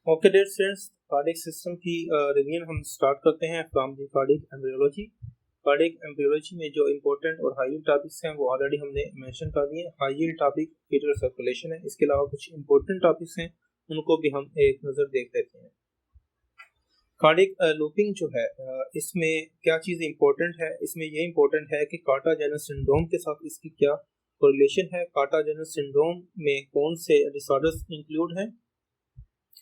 Okay dear students, cardiac system की revision हम start करते हैं from the cardiac embryology. Cardiac embryology में जो इंपॉर्टेंट और हाई यील्ड टॉपिक्स हैं वो ऑलरेडी हमने मेंशन कर दिए। High yield topic atrial circulation है, इसके अलावा कुछ इंपॉर्टेंट टॉपिक्स हैं उनको भी हम एक नज़र देख लेते हैं। कार्डिक लूपिंग जो है इसमें क्या चीज़ इंपॉर्टेंट है, इसमें ये इंपॉर्टेंट है कि कार्टाजेनस सिंड्रोम के साथ इसकी क्या कोरिलेशन है, कार्टाजेनस सिंड्रोम में कौन से डिसऑर्डर्स इंक्लूड हैं।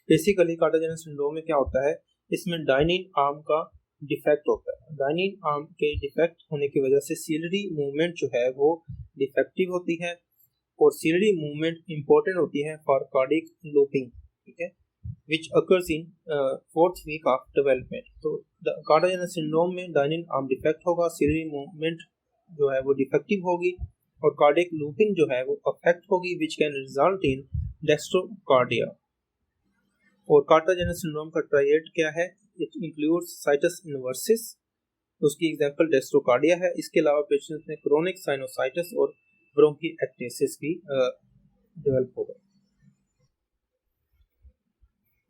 बेसिकली कार्टाजेनस सिंड्रोम में क्या होता है, इसमें डाइनिन आर्म का डिफेक्ट होता है। डाइनिन आर्म के डिफेक्ट होने की वजह से सीलरी मूवमेंट जो है वो डिफेक्टिव होती है और सीलरी मूवमेंट इंपॉर्टेंट होती है फॉर कार्डिक लूपिंग, ठीक है, which occurs in 4th week of development. तो कार्टाजेनस सिंड्रोम में डाइनिन आर्म डिफेक्ट होगा, सीलरी मूवमेंट जो है वो डिफेक्टिव होगी और कार्डिक लूपिंग जो है वो अफेक्ट होगी, विच कैन रिजल्ट इन डेस्ट्रोकार्डिया। और कार्टाजेनस सिंड्रोम का ट्रायड क्या है, इट इंक्लूड्स साइटस इनवर्सिस, उसकी एग्जांपल डेस्ट्रोकार्डिया है। इसके अलावा पेशेंट में क्रोनिक साइनोसाइटिस और ब्रोंकिएक्टेसिस भी डेवलप होगा।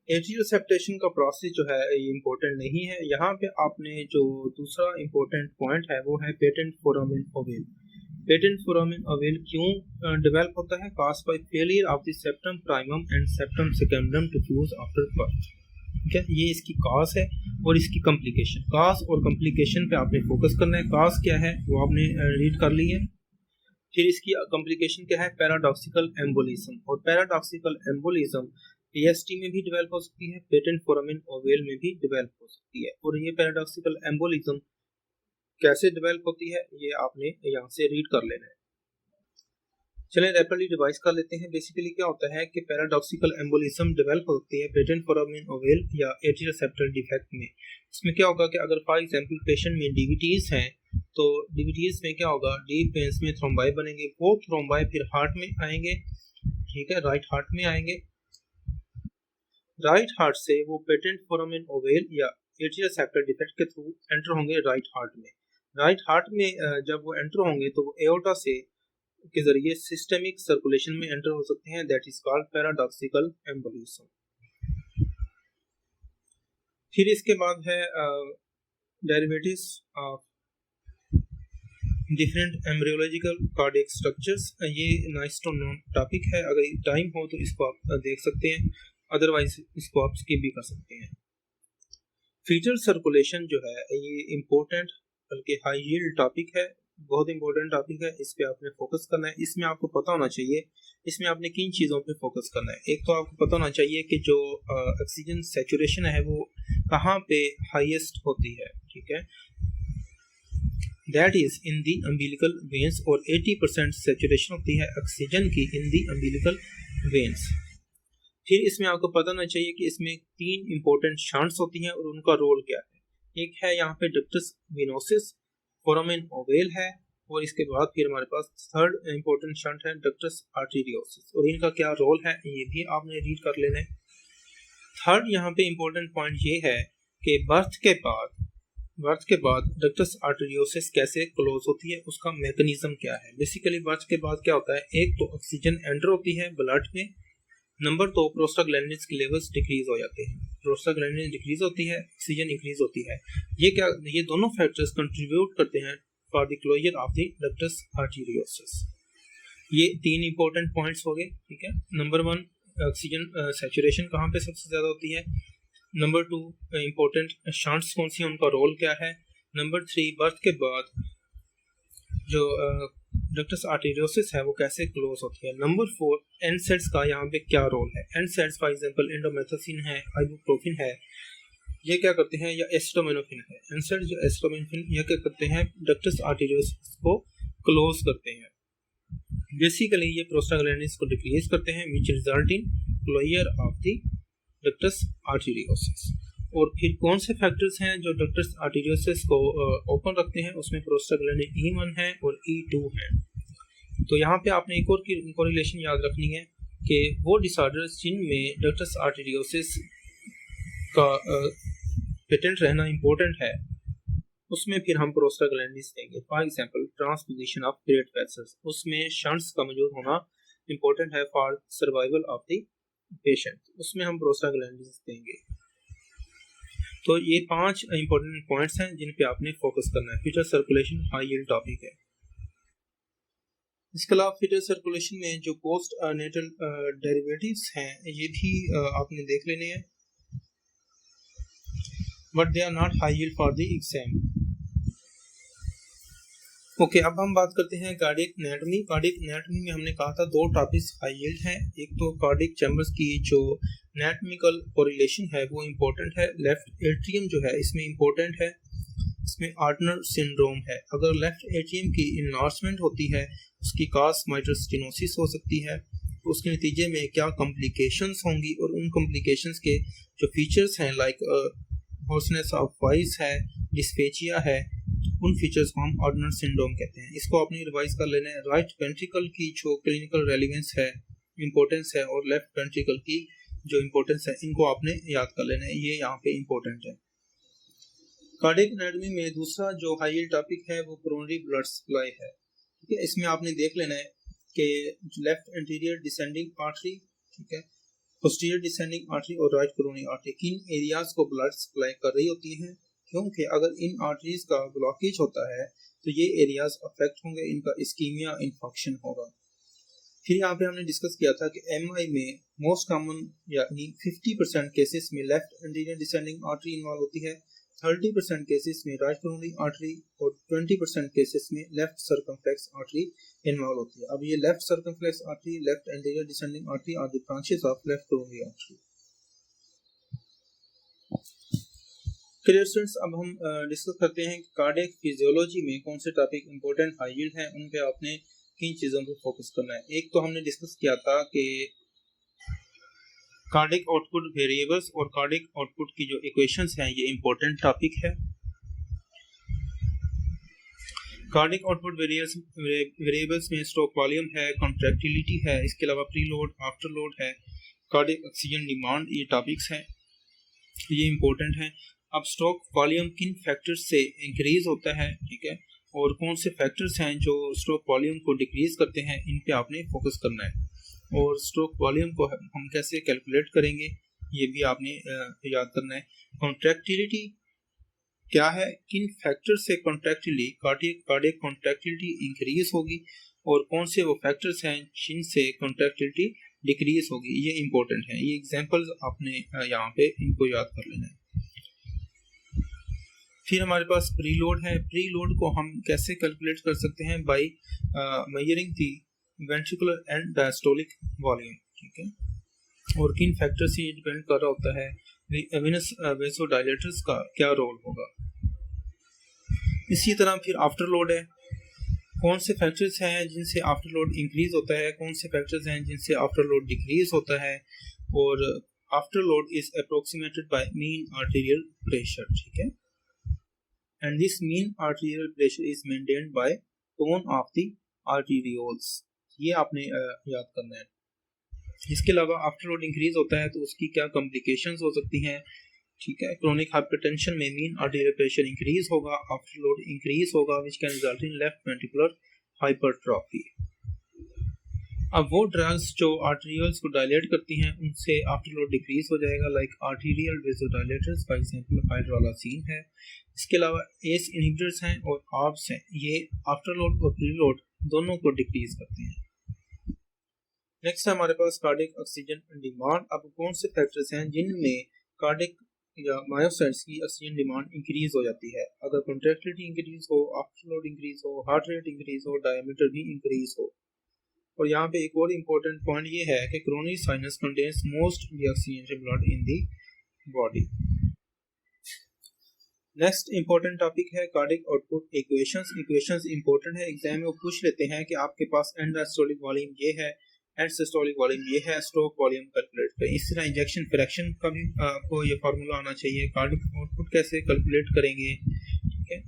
एट्रियल सेप्टेशन का प्रोसेस जो है ये इम्पोर्टेंट नहीं है। यहाँ पे आपने जो दूसरा इम्पोर्टेंट पॉइंट है वो है patent foramen ovale. Patent foramen ovale क्यों डेवलप होता है, caused by failure of the septum primum and septum secundum to fuse after birth. ठीक है, ये इसकी काज है और इसकी कॉम्प्लिकेशन। काज और कॉम्प्लिकेशन पे आपने फोकस करना है। काज क्या है वो आपने रीड कर ली है। फिर इसकी कॉम्प्लिकेशन क्या है, पैराडॉक्सिकल एम्बोलिज्म। और पैराडॉक्सिकल एम्बोलिज्म पीएसटी में भी डेवलप हो सकती है, पेटेंट फोरामेन ओवेल में भी डेवलप हो सकती है। और ये पैराडॉक्सिकल एम्बोलिज्म कैसे डेवलप होती है ये आपने यहाँ से रीड कर लेना है। चलें रैपिडली रिवाइज कर लेते हैं। बेसिकली क्या होता है कि पैराडॉक्सिकल एम्बोलिज्म डेवलप होती है पेटेंट फोरामेन ओवेल या एट्रियल सेप्टल डिफेक्ट में। इसमें क्या होगा कि अगर फॉर एग्जांपल पेशेंट में डीवीटीज हैं तो डीवीटीज में क्या होगा, डीप वेन्स में थ्रोम्बाई बनेंगे, वो थ्रोम्बाई फिर हार्ट में आएंगे, ठीक है, राइट हार्ट में आएंगे। राइट हार्ट से वो पेटेंट फोरामेन ओवेल या एट्रियल सेप्टल डिफेक्ट के थ्रू एंटर होंगे राइट हार्ट में। राइट हार्ट में जब वो एंटर होंगे तो वो एओर्टा से के जरिए सिस्टेमिक सर्कुलेशन में एंटर हो सकते हैं, that is called paradoxical embolism. फिर इसके बाद है derivatives of different embryological cardiac structures. ये नाइस टू नो टॉपिक है, अगर टाइम हो तो इसको आप देख सकते हैं, अदरवाइज इसको आप स्किप भी कर सकते हैं। फीचर सर्कुलेशन जो है ये इम्पोर्टेंट बल्कि हाई यील्ड टॉपिक है, बहुत इंपॉर्टेंट टॉपिक है, इस पे आपने फोकस करना है। इसमें आपको पता होना चाहिए इसमें आपने किन चीज़ों पे फोकस करना है। एक तो आपको पता होना चाहिए कि जो ऑक्सीजन सैचुरेशन है वो कहाँ पे हाईएस्ट होती है, ठीक है, that is in the umbilical veins, और 80% सैचुरेशन होती है ऑक्सीजन की इन दी अम्बिलिकल वेन्स। फिर इसमें आपको पता होना चाहिए कि इसमें 3 इंपॉर्टेंट शंट्स होती हैं और उनका रोल क्या है। एक है यहाँ पे डक्टस वेनोसिस, फोरामेन ओवेल है, और इसके बाद फिर हमारे पास थर्ड इंपॉर्टेंट शंट है डक्टस आर्टेरियोसिस, और इनका क्या रोल है ये भी आपने रीड कर लेना है। थर्ड यहाँ पे इंपॉर्टेंट पॉइंट ये है कि बर्थ के बाद डक्टस आर्टेरियोसिस कैसे क्लोज होती है, उसका मैकेनिज्म क्या है। बेसिकली बर्थ के बाद क्या होता है, एक तो ऑक्सीजन एंटर होती है ब्लड में, नंबर 2 प्रोस्टाग्लैंडिन्स के लेवल्स डिक्रीज हो जाते हैं। प्रोस्टाग्लैंडिन डिक्रीज होती है, ऑक्सीजन इंक्रीज होती है। ये दोनों फैक्टर्स कंट्रीब्यूट करते हैं for the closure of the ductus arteriosus. ये 3 इंपॉर्टेंट पॉइंट्स हो गए, ठीक है। नंबर 1 ऑक्सीजन सैचुरेशन कहाँ पे सबसे ज़्यादा होती है। नंबर 2 इंपॉर्टेंट शंट्स कौन सी हैं, उनका रोल क्या है। नंबर 3 बर्थ के बाद जो डक्टस आर्टेरियोसिस है वो कैसे क्लोज होती है। नंबर 4 एनसेड्स का यहाँ पे क्या रोल है। एनसेड्स फॉर एग्जांपल इंडोमेथासिन है, आइबुप्रोफिन है, ये क्या करते हैं, या एस्टामिनोफिन है। एनसेड जो एस्टामिनोफिन ये क्या करते हैं, डक्टस आर्टेरियोसिस को क्लोज करते हैं। बेसिकली ये प्रोस्टाग्लैंडिन्स को डिक्रीज करते हैं which result in closure of the ductus arteriosus. और फिर कौन से फैक्टर्स हैं जो डक्टस आर्टेरियोसिस को ओपन रखते हैं, उसमें प्रोस्टाग्लैंडिन E1 है और E2 है। तो यहाँ पे आपने एक और की कोरिलेशन याद रखनी है कि वो डिसऑर्डर्स जिनमें डक्टस आर्टेरियोसिस का पेटेंट रहना इम्पोर्टेंट है, उसमें फिर हम प्रोस्टाग्लैंडिन्स देंगे। For example transposition of great vessels, उसमें शंट्स का मौजूद होना इम्पोर्टेंट है for survival of the patient, उसमें हम प्रोस्टाग्लैंडिन्स देंगे। तो ये 5 इंपॉर्टेंट पॉइंट्स हैं जिन पे आपने फोकस करना है। Feature circulation high yield topic है। इसके अलावा फीचर सर्कुलेशन में जो पोस्ट नेटल डेरिवेटिव्स हैं ये भी आपने देख लेने हैं, but they are not high yield for the exam. Okay, अब हम बात करते हैं कार्डियक एनाटॉमी। कार्डियक एनाटॉमी में हमने कहा था 2 टॉपिक्स हाई यील्ड हैं। एक तो कार्डियक चैम्बर्स की जो एनाटॉमिकल कोरिलेशन है वो इम्पोर्टेंट है। लेफ्ट एट्रियम जो है इसमें इम्पोर्टेंट है, इसमें आर्टनर सिंड्रोम है। अगर लेफ्ट एट्रियम की इनलार्जमेंट होती है उसकी काज माइट्रल स्टेनोसिस हो सकती है। तो उसके नतीजे में क्या कॉम्प्लिकेशंस होंगी और उन कॉम्प्लिकेशंस के जो फीचर्स हैं लाइक होर्सनेस ऑफ वॉइस है, डिस्फेजिया है, उन फीचर्स को हम आर्टनर सिंड्रोम कहते हैं। इसको आपने रिवाइज कर लेना है। राइट वेंट्रिकल की जो क्लिनिकल रेलिवेंस है, इंपॉर्टेंस है, और लेफ्ट वेंट्रिकल की जो इंपॉर्टेंस है, इनको आपने याद कर लेना है, ये यहाँ पे इंपॉर्टेंट है। कार्डियक एनाटॉमी में दूसरा जो हाई यील्ड टॉपिक है वो कोरोनरी ब्लड सप्लाई है। ठीक है, इसमें आपने देख लेना है कि लेफ्ट एंटीरियर डिसेंडिंग आर्टरी, ठीक है, पोस्टीरियर डिसेंडिंग आर्टरी और राइट कोरोनरी आर्टरी किन एरियाज को ब्लड सप्लाई कर रही होती हैं, क्योंकि अगर इन आर्टरीज का ब्लॉकेज होता है तो ये एरियाज अफेक्ट होंगे, इनका इस्कीमिया इन्फेक्शन होगा। फिर यहाँ पे हमने डिस्कस किया था कि एमआई में मोस्ट कॉमन यानी 50% केसेस में left anterior descending artery involve होती है, 30% केसेस में राइट कोरोनरी आर्टरी और 20% केसेस में लेफ्ट सर्कमफ्लेक्स आर्टरी इन्वॉल्व होती है। अब ये left circumflex artery, left anterior descending artery are the branches of left coronary artery. Clear students, अब हम डिस्कस करते हैं कि कार्डियक फिजियोलॉजी में कौन से टॉपिक इंपॉर्टेंट हाई यील्ड हैं, उन पे आपने किन चीज़ों पे फोकस करना है। एक तो हमने डिस्कस किया था कि कार्डियक आउटपुट वेरिएबल्स और कार्डियक आउटपुट की जो इक्वेशंस हैं ये इंपॉर्टेंट टॉपिक है। कार्डियक आउटपुट वेरिएबल्स में स्ट्रोक वॉल्यूम है, कॉन्ट्रैक्टिलिटी है, इसके अलावा प्री लोड, आफ्टर लोड है, कार्डियक ऑक्सीजन डिमांड, ये टॉपिक्स हैं, ये इंपॉर्टेंट हैं। अब स्ट्रोक वॉल्यूम किन फैक्टर्स से इंक्रीज होता है, ठीक है, और कौन से फैक्टर्स हैं जो स्ट्रोक वॉल्यूम को डिक्रीज करते हैं, इन पे आपने फोकस करना है। और स्ट्रोक वॉल्यूम को हम कैसे कैलकुलेट करेंगे ये भी आपने याद करना है। कॉन्ट्रैक्टिलिटी क्या है, किन फैक्टर से कार्डियक कॉन्ट्रैक्टिलिटी इंक्रीज होगी और कौन से वो फैक्टर्स हैं जिनसे कॉन्ट्रैक्टिलिटी डिक्रीज होगी, ये इंपॉर्टेंट है। ये एग्जांपल्स आपने यहाँ पे इनको याद कर लेना है। फिर हमारे पास प्रीलोड है। प्रीलोड को हम कैसे कैलकुलेट कर सकते हैं, by measuring the ventricular and diastolic volume, ठीक है, और किन फैक्टर से ये डिपेंड कर रहा होता है, वेनस वेसोडाइलेटर्स का क्या रोल होगा। इसी तरह फिर आफ्टर लोड है, कौन से फैक्टर्स हैं जिनसे आफ्टर लोड इंक्रीज होता है, कौन से फैक्टर्स हैं जिनसे आफ्टर लोड डिक्रीज होता है, और afterload is approximated by mean arterial pressure, ठीक है, and this mean arterial pressure is maintained by tone of the arterioles, ये आपने याद करना है। इसके अलावा आफ्टर लोड इंक्रीज होता है तो उसकी क्या कॉम्प्लिकेशंस हो सकती हैं, ठीक है, क्रोनिक हाइपरटेंशन में मीन आर्टेरियल प्रेशर इंक्रीज होगा, आफ्टर लोड इंक्रीज होगा, which can result in left ventricular hypertrophy. अब वो ड्रग्स जो आर्टेरियल्स को डायलेट करती हैं उनसे आफ्टर लोड डिक्रीज हो जाएगा, like arterial vasodilators, for example hydralazine है। इसके अलावा एस इनहिबिटर्स हैं और आर्ब्स हैं, ये आफ्टर लोड और प्री लोड दोनों को डिक्रीज करते हैं। नेक्स्ट है हमारे पास कार्डियक ऑक्सीजन डिमांड। अब कौन से फैक्टर्स हैं जिनमें कार्डियक या मायोसाइट्स की ऑक्सीजन डिमांड इंक्रीज हो जाती है, अगर कॉन्ट्रैक्टिलिटी इंक्रीज हो, आफ्टर लोड इंक्रीज हो, हार्ट रेट इंक्रीज हो, डायमीटर भी इंक्रीज हो। और यहाँ पे एक और इम्पोर्टेंट पॉइंट ये है कि coronary sinus contains most oxygenated blood in the body. Next important topic है cardiac output equations. Equations important है, एग्जाम में वो पूछ लेते हैं कि आपके पास एंड डायस्टोलिक वॉल्यूम ये है, एंड सिस्टोलिक वॉल्यूम ये है, स्ट्रोक वॉल्यूम कैलकुलेट करें। इस तरह इंजेक्शन फ्रैक्शन का भी आपको ये फार्मूला आना चाहिए, कार्डियक आउटपुट कैसे कैलकुलेट करेंगे, ठीक है,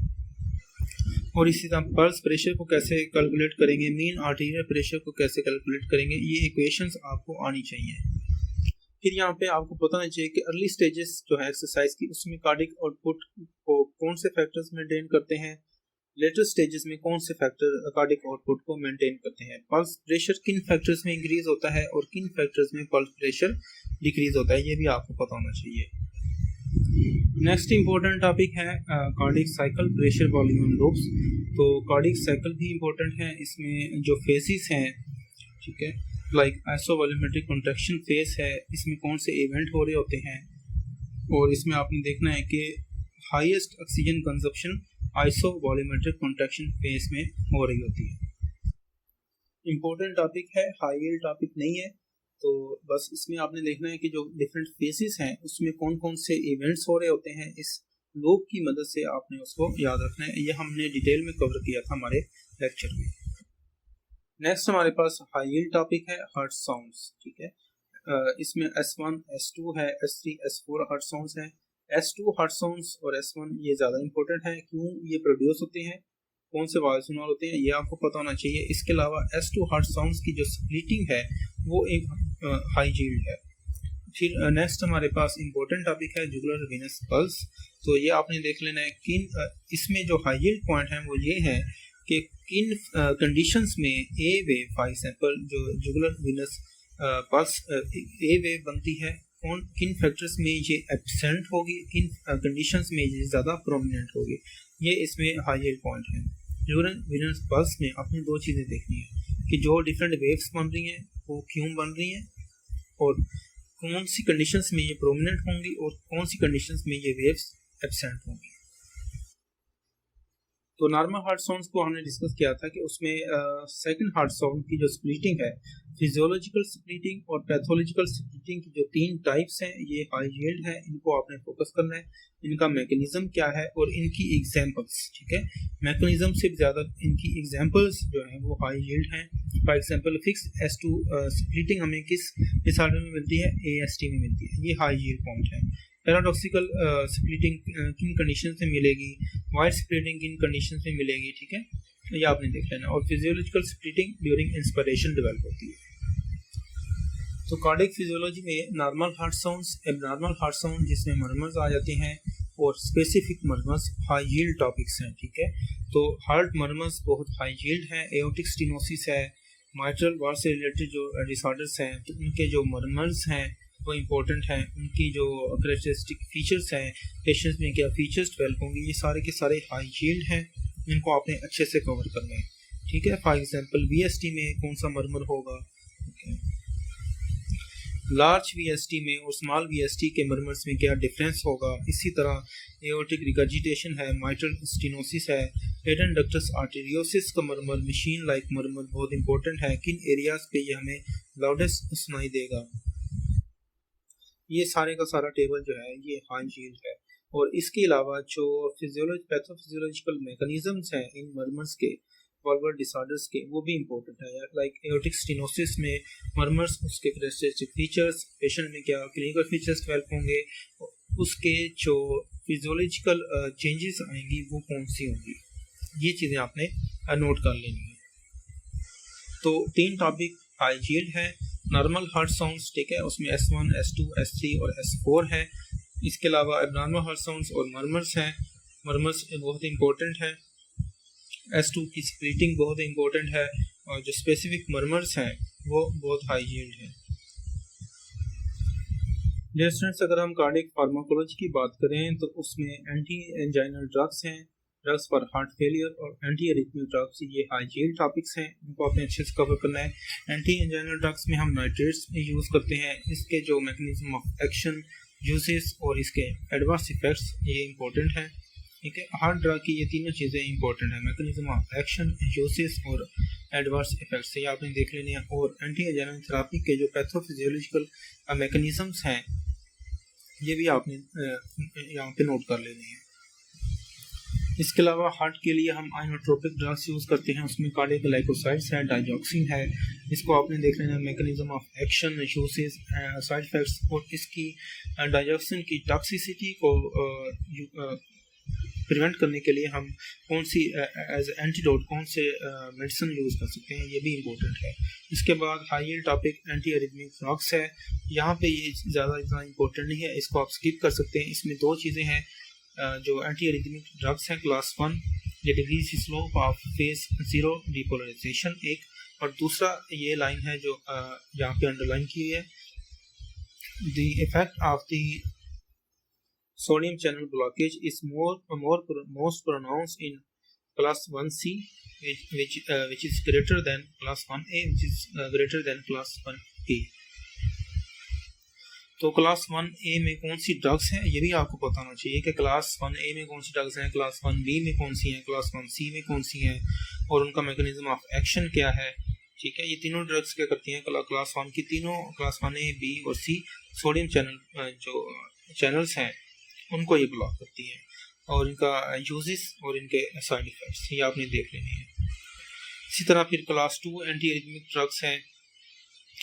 और इसी तरह पल्स प्रेशर को कैसे कैलकुलेट करेंगे, मीन आर्टेरियल प्रेशर को कैसे कैलकुलेट करेंगे, ये इक्वेशंस आपको आनी चाहिए। फिर यहाँ पे आपको पता होना चाहिए कि अर्ली स्टेजेस जो है एक्सरसाइज की, उसमें कार्डियक आउटपुट को कौन से फैक्टर्स मेंटेन करते हैं, लेटर स्टेजेस में कौन से फैक्टर कार्डिक आउटपुट को मेंटेन करते हैं? पल्स प्रेशर किन फैक्टर्स में इंक्रीज होता है और किन फैक्टर्स में पल्स प्रेशर डिक्रीज होता है, ये भी आपको पता होना चाहिए। नेक्स्ट इंपॉर्टेंट टॉपिक है cardiac cycle, pressure volume loops. तो कार्डिक साइकिल भी इंपॉर्टेंट है, इसमें जो फेजेस हैं, ठीक है, लाइक आइसोवॉल्यूमेट्रिक कॉन्ट्रैक्शन फेज है, इसमें कौन से इवेंट हो रहे होते हैं, और इसमें आपने देखना है कि highest oxygen consumption isovolumetric contraction phase में हो रही होती है। इंपॉर्टेंट टॉपिक है, हाई यील्ड टॉपिक नहीं है, तो बस इसमें आपने देखना है कि जो डिफरेंट फेजेस हैं उसमें कौन कौन से इवेंट्स हो रहे होते हैं, इस लूप की मदद से आपने उसको याद रखना है। ये हमने डिटेल में कवर किया था हमारे लेक्चर में। नेक्स्ट हमारे पास हाई यील्ड टॉपिक है हर्ट्ज साउंड्स, ठीक है। इसमें S1, S2 है, S3, S4 हर्ट्ज साउंड्स हैं। S2 हर्ट्ज साउंड्स और S1 ये ज़्यादा इंपॉर्टेंट है, क्यों ये प्रोड्यूस होते हैं, कौन से वाइब्रेशनल होते हैं, ये आपको पता होना चाहिए। इसके अलावा S2 हर्ट्ज साउंड्स की जो स्प्लिटिंग है वो एक हाई यील्ड है। फिर नेक्स्ट हमारे पास इंपॉर्टेंट टॉपिक है जुगुलर वीनस पल्स। तो ये आपने देख लेना है किन इसमें जो हाई यील्ड पॉइंट है वो ये है कि किन कंडीशंस में ए वेव, फॉर एग्जांपल जो जुगुलर वीनस पल्स ए वेव बनती है, कौन किन फैक्टर्स में ये एब्सेंट होगी, किन कंडीशंस में ये ज़्यादा प्रोमिनेंट होगी, ये इसमें हाई यील्ड पॉइंट है। जुगुलर वीनस पल्स में आपने दो चीज़ें देखनी है कि जो डिफरेंट वेव्स बन रही हैं वो क्यों बन रही हैं, और कौन सी कंडीशंस में ये प्रोमिनेंट होंगी और कौन सी कंडीशंस में ये वेव्स एब्सेंट होंगी। तो नॉर्मल हार्ट साउंड्स को हमने डिस्कस किया था कि उसमें सेकंड हार्ट साउंड की जो स्प्लिटिंग है, फिजियोलॉजिकल स्प्लिटिंग और पैथोलॉजिकल स्प्लिटिंग की जो तीन टाइप्स हैं, ये हाई यील्ड है, इनको आपने फोकस करना है, इनका मैकेनिज्म क्या है और इनकी एग्जांपल्स, ठीक है। मैकेनिज्म से ज़्यादा इनकी एग्जांपल्स जो हैं वो हाई यील्ड हैं। For example fix S2 splitting हमें किस डिसऑर्डर में मिलती है, AST में मिलती है, ये हाई यील्ड पॉइंट है। पैराडॉक्सिकल स्प्लिटिंग किन कंडीशन में मिलेगी, वाइड स्प्लिटिंग किन कंडीशन में मिलेगी, ठीक है, ये आपने देख लेना। और physiological splitting during inspiration develop होती है। तो कार्डिक फिजियोलॉजी में normal heart sounds, abnormal heart sound जिसमें मर्मर्स आ जाते हैं, और specific murmurs high yield topics हैं, ठीक है। तो हार्ट मर्मर्स बहुत हाई यील्ड हैं, एओर्टिक स्टेनोसिस है, माइट्रल वाल से रिलेटेड जो डिसऑर्डर्स हैं, तो उनके जो मर्मर्स हैं वो इम्पोर्टेंट हैं, उनकी जो करेक्टरिस्टिक फीचर्स हैं, पेशेंट्स में क्या फीचर्स डेवलप होंगे, ये सारे के सारे हाई यील्ड हैं, इनको आपने अच्छे से कवर करना है, ठीक है। फॉर एग्जांपल VST में कौन सा मर्मर होगा, लार्ज VST में और स्मॉल VST के मर्मर्स में क्या डिफरेंस होगा। इसी तरह एओर्टिक रिगर्जिटेशन है, माइट्रल स्टेनोसिस है, हेडन डक्टस आर्टेरियोसिस का मर्मर, मशीन लाइक मर्मर बहुत इंपॉर्टेंट है, किन एरियाज पे ये हमें लाउडेस्ट सुनाई देगा। ये सारे का सारा टेबल जो है ये हाई यील्ड है। और इसके अलावा जो पैथोफिजियोलॉजिकल मैकेनिज्म्स हैं इन मर्मर्स के, वल्वुलर डिसऑर्डर्स के, वो भी इंपॉर्टेंट है, लाइक एओर्टिक स्टेनोसिस में मर्मर्स, उसके कैरेक्टरिस्टिक फीचर्स, पेशेंट में क्या क्लिनिकल फीचर्स डेवलप होंगे, उसके जो फिजियोलॉजिकल चेंजेस आएंगी वो कौन सी होंगी, ये चीज़ें आपने नोट कर लेनी है। तो तीन टॉपिक हाई यील्ड है, नॉर्मल हार्ट साउंड्स, ठीक है, उसमें S1, S2, S3 और S4 है। इसके अलावा एबनॉर्मल हार्ट साउंड्स और मर्मर्स हैं, मर्मर्स बहुत इंपॉर्टेंट है, S2 की स्प्लिटिंग बहुत इंपॉर्टेंट है, और जो स्पेसिफिक मर्मर्स हैं वो बहुत हाई यील्ड है। डियर स्टूडेंट्स, अगर हम कार्डियक फार्माकोलॉजी की बात करें तो उसमें एंटी एंजाइनल ड्रग्स हैं, ड्रग्स फॉर हार्ट फेलियर और एंटी एरिथमिक ड्रग्स, ये हाई यील्ड टॉपिक्स हैं, इनको आपने अच्छे से कवर करना है। एंटी एंजाइनल ड्रग्स में हम नाइट्रेट्स यूज़ करते हैं, इसके जो मैकेनिज्म ऑफ एक्शन, यूजेस और इसके एडवर्स इफेक्ट्स ये इंपॉर्टेंट है, ठीक है। हार्ट ड्रग की ये तीनों चीज़ें इंपॉर्टेंट है, मैकेनिज्म ऑफ एक्शन, यूजेस और एडवर्स इफेक्ट्स, ये आपने देख लेने हैं। और एंटी एंजाइनल थेरेपी के जो पैथोफिजियोलॉजिकल मैकेनिज्म्स हैं ये भी आपने यहाँ पे नोट कर लेने हैं। इसके अलावा हार्ट के लिए हम आइनोट्रोपिक ड्रग्स यूज़ करते हैं, उसमें कार्डियक ग्लाइकोसाइड्स है, डाइजॉक्सिन है, इसको आपने देख लेना है, mechanism of action, usage, side effects, और इसकी डाइजॉक्सिन की टॉक्सिसिटी को प्रिवेंट करने के लिए हम कौन सी एज एंटीडोट कौन से मेडिसिन यूज़ कर सकते हैं, ये भी इम्पोर्टेंट है। इसके बाद high yield topic anti arrhythmic drugs है, यहाँ पे ये ज़्यादा इतना इम्पोर्टेंट नहीं है, इसको आप स्किप कर सकते हैं। इसमें दो चीज़ें हैं जो एंटी एरिथमिक ड्रग्स हैं, क्लास 1 ये decrease slope of phase zero depolarization एक, और दूसरा ये लाइन है जो यहाँ पे अंडरलाइन की हुई है, the effect of the sodium channel blockage is most pronounced in class 1C, which is greater than class 1A, which is greater than class 1A. तो क्लास 1A में कौन सी ड्रग्स हैं ये भी आपको पता होना चाहिए कि क्लास 1A में कौन सी ड्रग्स हैं, क्लास 1B में कौन सी हैं, क्लास 1C में कौन सी हैं, और उनका मैकेनिज्म ऑफ एक्शन क्या है। ठीक है, ये तीनों ड्रग्स क्या करती हैं, क्लास 1 की तीनों, क्लास 1A, B और C सोडियम चैनल जो चैनल्स हैं उनको ये ब्लॉक करती हैं, और इनका यूजेस और इनके साइड इफेक्ट्स ये आपने देख लेने हैं। इसी तरह फिर क्लास 2 एंटी एरिथमिक ड्रग्स हैं,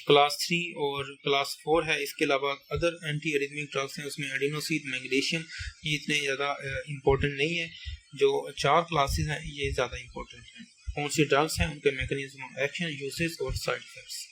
क्लास 3 और क्लास 4 है। इसके अलावा अदर एंटी एरिथमिक ड्रग्स हैं, उसमें एडिनोसिन, मैग्नीशियम, ये इतने ज़्यादा इम्पोर्टेंट नहीं है। जो 4 क्लासेस हैं ये ज़्यादा इम्पोर्टेंट हैं। कौन सी ड्रग्स हैं, उनके मैकेनिज्म ऑफ एक्शन, यूजेस और साइड इफेक्ट्स।